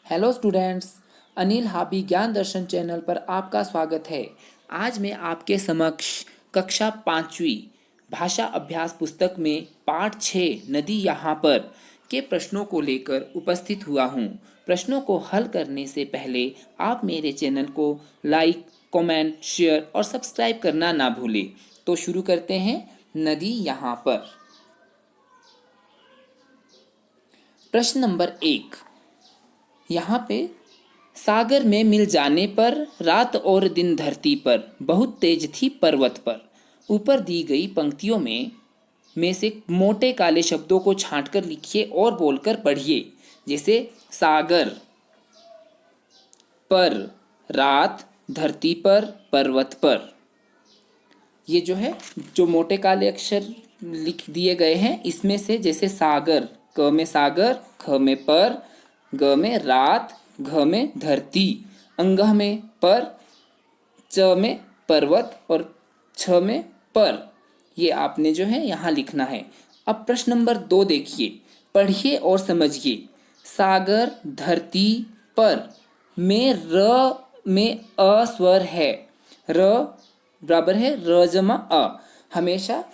Hello students, Anil हाबी ज्ञान दर्शन channel पर आपका स्वागत है। आज मैं आपके समक्ष कक्षा 5वीं भाषा अभ्यास पुस्तक में पाठ 6 नदी यहाँ पर के प्रश्नों को लेकर उपस्थित हुआ हूँ। प्रश्नों को हल करने से पहले आप मेरे चैनल को लाइक, कमेंट, शेयर और सब्सक्राइब करना ना भूलें। तो शुरू करते हैं। नदी यहाँ पर। प्रश्न नंबर 1, यहाँ पे सागर में मिल जाने पर रात और दिन धरती पर बहुत तेज थी पर्वत पर। ऊपर दी गई पंक्तियों में से मोटे काले शब्दों को छांटकर लिखिए और बोलकर पढ़िए। जैसे सागर पर, रात, धरती पर, पर्वत पर। ये जो मोटे काले अक्षर लिख दिए गए हैं, इसमें से जैसे सागर, क में सागर, ख में पर, ग में रात, घ में धरती, अंगह में पर, च में पर्वत और छ में पर। ये आपने यहाँ लिखना है। अब प्रश्न नंबर 2 देखिए, पढ़िए और समझिए। सागर, धरती, पर में र में अ स्वर है। र बराबर है र जमा अ। हमेशा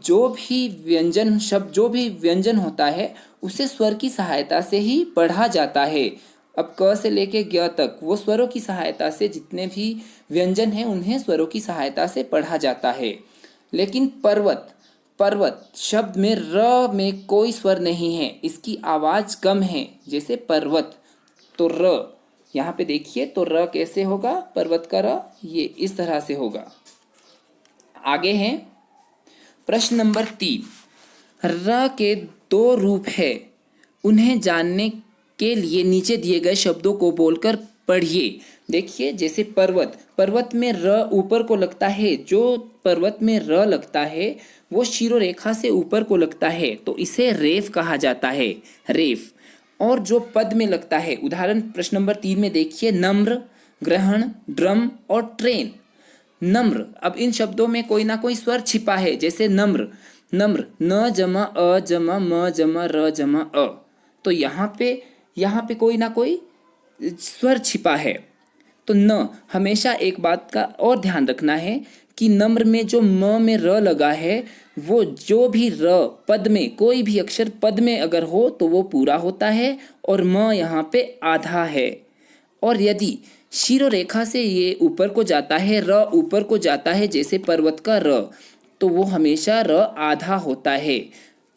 जो भी व्यंजन होता है उसे स्वर की सहायता से ही पढ़ा जाता है। अब क से लेके ज्ञ तक वो स्वरों की सहायता से, जितने भी व्यंजन हैं उन्हें स्वरों की सहायता से पढ़ा जाता है। लेकिन पर्वत शब्द में र में कोई स्वर नहीं है, इसकी आवाज कम है। जैसे पर्वत, तो र यहाँ पे देखिए, तो र कैसे होगा? पर्वत का र ये इस तरह से होगा। आगे हैं प्रश्न नंबर 3, र के 2 रूप है, उन्हें जानने के लिए नीचे दिए गए शब्दों को बोलकर पढ़िए। देखिए, जैसे पर्वत में र ऊपर को लगता है। जो पर्वत में र लगता है वो शिरोरेखा से ऊपर को लगता है, तो इसे रेफ कहा जाता है, रेफ। और जो पद में लगता है, उदाहरण प्रश्न नंबर 3 में देखिए, नम्र, ग्रहण, ड्रम और ट्रेन। नम्र, अब इन शब्दों में कोई ना कोई स्वर छिपा है। जैसे नम्र न जमा अ जमा म जमा र जमा अ, तो यहाँ पे कोई ना कोई स्वर छिपा है। तो न, हमेशा एक बात का और ध्यान रखना है कि नम्र में जो म में र लगा है, वो जो भी र पद में, कोई भी अक्षर पद में अगर हो तो वो पूरा होता है और म यहाँ पे आधा है। और यदि शिरोरेखा से ये ऊपर को जाता है, र ऊपर को जाता है, जैसे पर्वत का र, तो वो हमेशा र आधा होता है।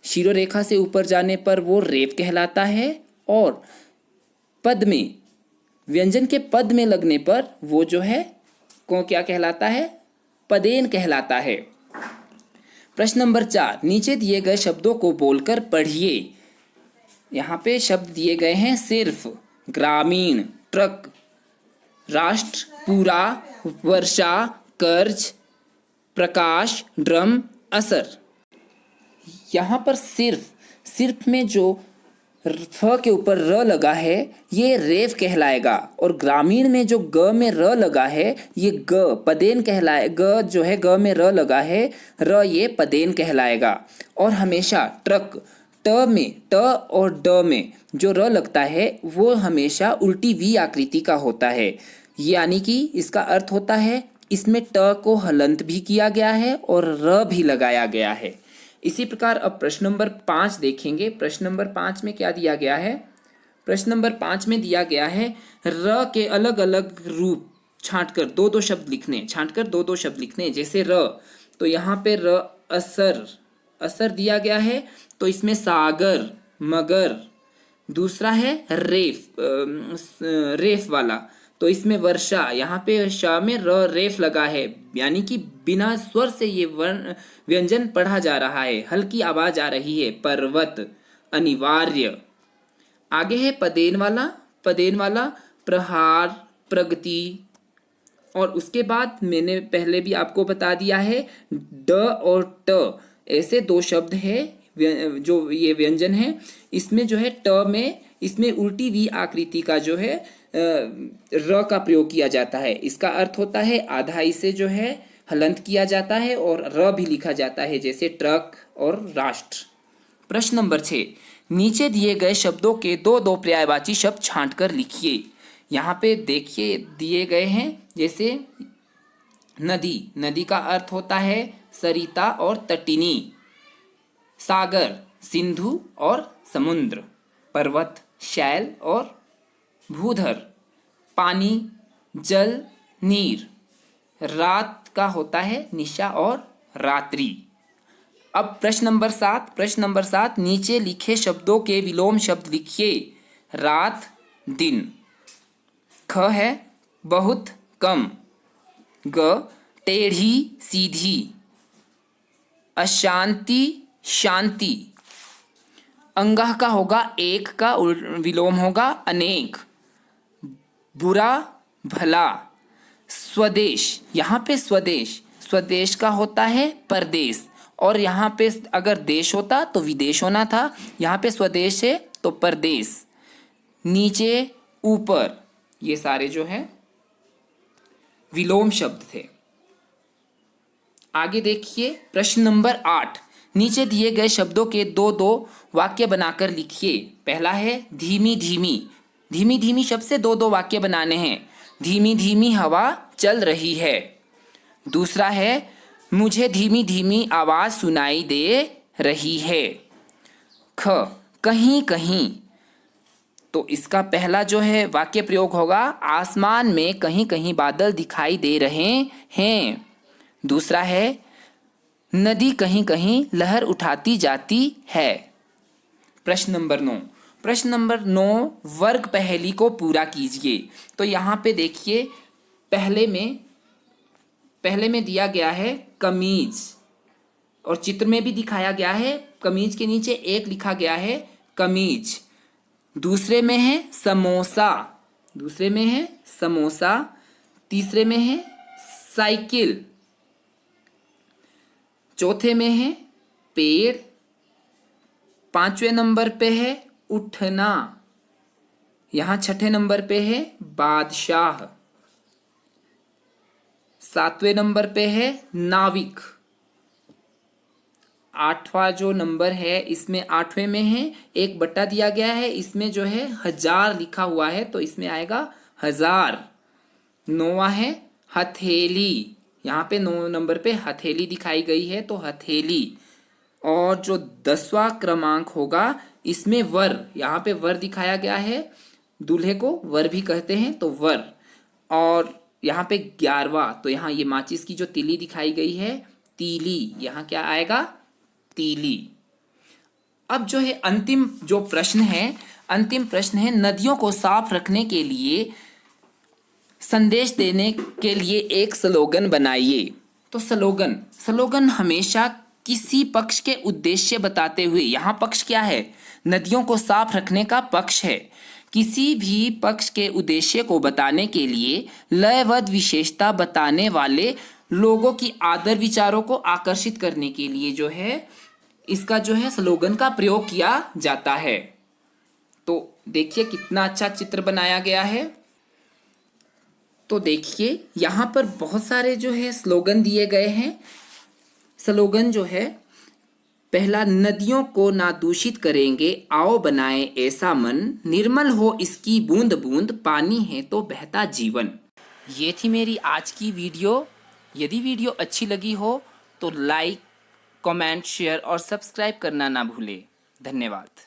शिरोरेखा से ऊपर जाने पर वो रेफ कहलाता है, और पद में, व्यंजन के पद में लगने पर वो को क्या कहलाता है? पदेन कहलाता है। प्रश्न नंबर 4, नीचे दिए गए शब्दों को बोलकर पढ़िए। यहाँ पे शब्द दिए गए हैं, सिर्फ, ग्रामीण, ट्रक, राष्ट्र, पूरा, वर्षा, कर्ज, प्रकाश, ड्रम, असर। यहाँ पर सिर्फ में जो फ के ऊपर र लगा है ये रेफ कहलाएगा, और ग्रामीण में जो ग में र लगा है ये ग पदेन कहलाए। ग में र लगा है, र ये पदेन कहलाएगा। और हमेशा ट्रक, ट और ड में जो र लगता है वो हमेशा उल्टी वी आकृति का होता है। यानी कि इसका अर्थ होता है इसमें ट को हलंत भी किया गया है और र भी लगाया गया है। इसी प्रकार अब प्रश्न नंबर 5 देखेंगे। प्रश्न नंबर 5 में क्या दिया गया है? प्रश्न नंबर 5 में दिया गया है, र के अलग अलग रूप छांटकर दो दो शब्द लिखने। जैसे र, तो यहाँ पे र असर दिया गया है, तो इसमें सागर, मगर। दूसरा है रेफ वाला, तो इसमें वर्षा, यहाँ पे शा में र रेफ लगा है, यानी कि बिना स्वर से ये व्यंजन पढ़ा जा रहा है, हल्की आवाज आ रही है। पर्वत, अनिवार्य। आगे है पदेन वाला प्रहार, प्रगति। और उसके बाद मैंने पहले भी आपको बता दिया है, ड और ट ऐसे 2 शब्द है, जो ये व्यंजन है। इसमें ट में, इसमें उल्टी वी आकृति का र का प्रयोग किया जाता है। इसका अर्थ होता है आधा इसे हलंत किया जाता है और र भी लिखा जाता है, जैसे ट्रक और राष्ट्र। प्रश्न नंबर 6, नीचे दिए गए शब्दों के दो दो पर्यायवाची शब्द छांटकर लिखिए। यहाँ पे देखिए दिए गए हैं, जैसे नदी, नदी का अर्थ होता है सरिता और तटिनी। सागर, सिंधु और समुद्र। पर्वत, शैल और भूधर। पानी, जल, नीर। रात का होता है निशा और रात्रि। अब प्रश्न नंबर 7, प्रश्न नंबर 7, नीचे लिखे शब्दों के विलोम शब्द लिखिए। रात, दिन। ख है बहुत कम। ग टेढ़ी सीधी। अशांति, शांति। अंगह का होगा एक का विलोम होगा अनेक। बुरा, भला। स्वदेश, यहाँ पे स्वदेश, स्वदेश का होता है परदेश, और यहाँ पे अगर देश होता तो विदेश होना था, यहाँ पे स्वदेश है तो परदेश। नीचे, ऊपर, ये सारे जो है विलोम शब्द थे। आगे देखिए प्रश्न नंबर 8, नीचे दिए गए शब्दों के दो दो वाक्य बनाकर लिखिए। पहला है धीमी धीमी। धीमी धीमी शब्द से दो दो वाक्य बनाने हैं। धीमी धीमी हवा चल रही है। दूसरा है मुझे धीमी धीमी आवाज सुनाई दे रही है। ख कहीं कहीं, तो इसका पहला जो है वाक्य प्रयोग होगा आसमान में कहीं कहीं बादल दिखाई दे रहे हैं। दूसरा है नदी कहीं कहीं लहर उठाती जाती है। प्रश्न नंबर 9, प्रश्न नंबर 9, वर्ग पहेली को पूरा कीजिए। तो यहाँ पे देखिए पहले में दिया गया है कमीज, और चित्र में भी दिखाया गया है, कमीज के नीचे एक लिखा गया है कमीज। दूसरे में है समोसा, दूसरे में है समोसा। तीसरे में है साइकिल। चौथे में है पेड़। पांचवें नंबर पे है उठना। यहां छठे नंबर पे है बादशाह। सातवें नंबर पे है नाविक। आठवां जो नंबर है इसमें आठवें में है एक बट्टा दिया गया है, इसमें जो है 1000 लिखा हुआ है तो इसमें आएगा 1000। नौवां है हथेली, यहाँ पे 9 नंबर पे हथेली दिखाई गई है तो हथेली। और जो 10वां क्रमांक होगा इसमें वर, यहाँ पे वर दिखाया गया है, दूल्हे को वर भी कहते हैं तो वर। और यहाँ पे 11वां, तो यहाँ ये माचिस की जो तीली दिखाई गई है तीली, यहाँ क्या आएगा तीली। अब जो है अंतिम जो प्रश्न है, अंतिम प्रश्न है नदियों को साफ रखने के लिए संदेश देने के लिए एक स्लोगन बनाइए। तो स्लोगन हमेशा किसी पक्ष के उद्देश्य बताते हुए, यहाँ पक्ष क्या है, नदियों को साफ रखने का पक्ष है। किसी भी पक्ष के उद्देश्य को बताने के लिए लयबद्ध विशेषता बताने वाले लोगों की आदर विचारों को आकर्षित करने के लिए जो है इसका जो है स्लोगन का प्रयोग किया जाता है। तो देखिए कितना अच्छा चित्र बनाया गया है। तो देखिए यहाँ पर बहुत सारे जो है स्लोगन दिए गए हैं। स्लोगन जो है पहला, नदियों को ना दूषित करेंगे, आओ बनाए ऐसा मन, निर्मल हो इसकी बूंद बूंद, पानी है तो बहता जीवन। ये थी मेरी आज की वीडियो। यदि वीडियो अच्छी लगी हो तो लाइक, कमेंट, शेयर और सब्सक्राइब करना ना भूलें। धन्यवाद।